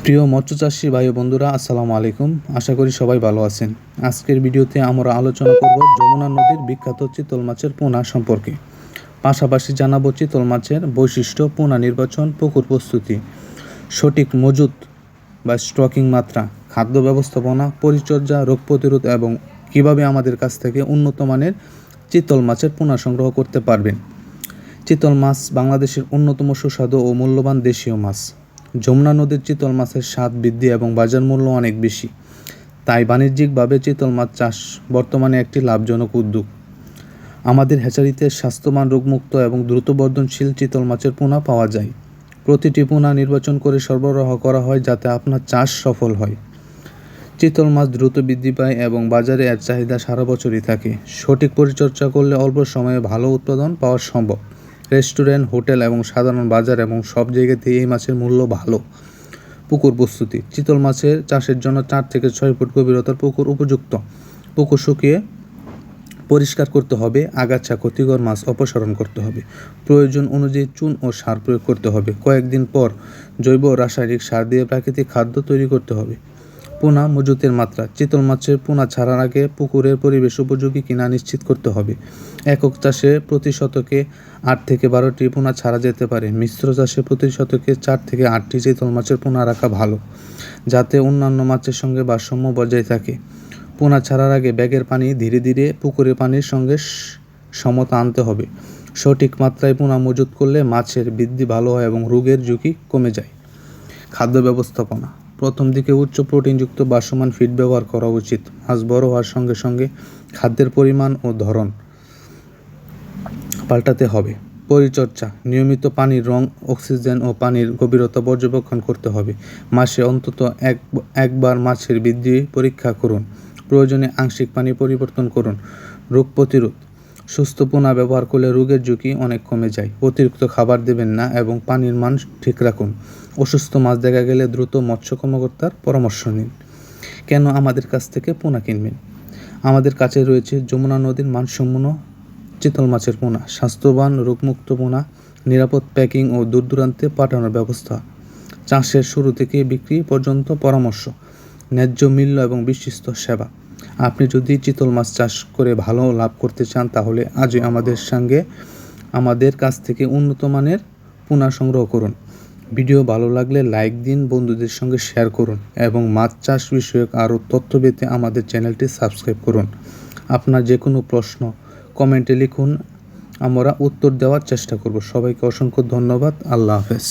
প্রিয় মৎস্য চাষী ভাই ও বন্ধুরা, আসসালামু আলাইকুম। আশা করি সবাই ভালো আছেন। আজকের ভিডিওতে আমরা আলোচনা করব যমুনা নদীর বিখ্যাত চিতল মাছের পোনা সম্পর্কে। পাশাপাশি জানাবো চিতল মাছের বৈশিষ্ট্য, পোনা নির্বাচন, পুকুর প্রস্তুতি, সঠিক মজুত বা স্টকিং মাত্রা, খাদ্য ব্যবস্থাপনা, পরিচর্যা, রোগ প্রতিরোধ এবং কিভাবে আমাদের কাছ থেকে উন্নত মানের চিতল মাছের পোনা সংগ্রহ করতে পারবেন। চিতল মাছ বাংলাদেশের অন্যতম সুস্বাদু ও মূল্যবান দেশীয় মাছ। যমুনা নদীর চিতল মাছের স্বাদ বৃদ্ধি এবং বাজার মূল্য অনেক বেশি, তাই বাণিজ্যিকভাবে চিতল মাছ চাষ বর্তমানে একটি লাভজনক উদ্যোগ। আমাদের হ্যাচারিতে স্বাস্থ্যবান, রোগমুক্ত এবং দ্রুত বর্ধনশীল চিতল মাছের পোনা পাওয়া যায়। প্রতিটি পোনা নির্বাচন করে সরবরাহ করা হয় যাতে আপনার চাষ সফল হয়। চিতল মাছ দ্রুত বৃদ্ধি পায় এবং বাজারে এর চাহিদা সারা বছরই থাকে। সঠিক পরিচর্যা করলে অল্প সময়ে ভালো উৎপাদন পাওয়া সম্ভব। রেস্টুরেন্ট, হোটেল এবং সাধারণ বাজার এবং সব জায়গাতেই এই মাছের মূল্য ভালো। পুকুর প্রস্তুতি। চিতল মাছের চাষের জন্য 4 থেকে 6 ফুট গভীরতার পুকুর উপযুক্ত। পুকুর শুকিয়ে পরিষ্কার করতে হবে, আগাছা, ক্ষতিকর মাছ অপসারণ করতে হবে। প্রয়োজন অনুযায়ী চুন ও সার প্রয়োগ করতে হবে। কয়েকদিন পর জৈব রাসায়নিক সার দিয়ে প্রাকৃতিক খাদ্য তৈরি করতে হবে। পোনা মজুতের মাত্রা। চিতল মাছের পোনা ছাড়ার আগে পুকুরের পরিবেশ উপযোগী কিনা নিশ্চিত করতে হবে। একক চাষে প্রতি শতকে 8 থেকে 12টি পোনা ছাড়া যেতে পারে। মিশ্র চাষে প্রতি শতকে 4 থেকে 8টি চিতল মাছের পোনা রাখা ভালো, যাতে অন্যান্য মাছের সঙ্গে ভারসাম্য বজায় থাকে। পোনা ছাড়ার আগে ব্যাগের পানি ধীরে ধীরে পুকুরের পানির সঙ্গে সমতা আনতে হবে। সঠিক মাত্রায় পোনা মজুত করলে মাছের বৃদ্ধি ভালো হয় এবং রোগের ঝুঁকি কমে যায়। খাদ্য ব্যবস্থাপনা। প্রথম দিকে উচ্চ প্রোটিনযুক্ত ভাসমান ফিড ব্যবহার করা উচিত। মাছ বড় হওয়ার সঙ্গে সঙ্গে খাদ্যের পরিমাণ ও ধরন পাল্টাতে হবে। পরিচর্যা। নিয়মিত পানির রং, অক্সিজেন ও পানির গভীরতা পর্যবেক্ষণ করতে হবে। মাসে অন্তত একবার মাছের বৃদ্ধি পরীক্ষা করুন। প্রয়োজনে আংশিক পানি পরিবর্তন করুন। রোগ প্রতিরোধ। সুস্থ পোনা ব্যবহার করলে রোগের ঝুঁকি অনেক কমে যায়। অতিরিক্ত খাবার দেবেন না এবং পানির মান ঠিক রাখুন। অসুস্থ মাছ দেখা গেলে দ্রুত মৎস্য কর্মকর্তার পরামর্শ নিন। কেন আমাদের কাছ থেকে পোনা কিনবেন? আমাদের কাছে রয়েছে যমুনা নদীর মানসম্পন্ন চিতল মাছের পোনা, স্বাস্থ্যবান, রোগমুক্ত পোনা, নিরাপদ প্যাকিং ও দূর দূরান্তে পাঠানোর ব্যবস্থা, চাষের শুরু থেকে বিক্রি পর্যন্ত পরামর্শ, ন্যায্য মূল্য এবং বিশ্বস্ত সেবা। আপনি যদি চিতল মাছ চাষ করে ভালো লাভ করতে চান তাহলে আজই আমাদের কাছ থেকে উন্নত মানের পোনা সংগ্রহ করুন। ভিডিও ভালো লাগলে লাইক দিন, বন্ধুদের সঙ্গে শেয়ার করুন এবং মাছ চাষ বিষয়ক আরও তথ্য পেতে আমাদের চ্যানেলটি সাবস্ক্রাইব করুন। আপনার যে কোনো প্রশ্ন কমেন্টে লিখুন, আমরা উত্তর দেওয়ার চেষ্টা করব। সবাইকে অসংখ্য ধন্যবাদ। আল্লাহ হাফেজ।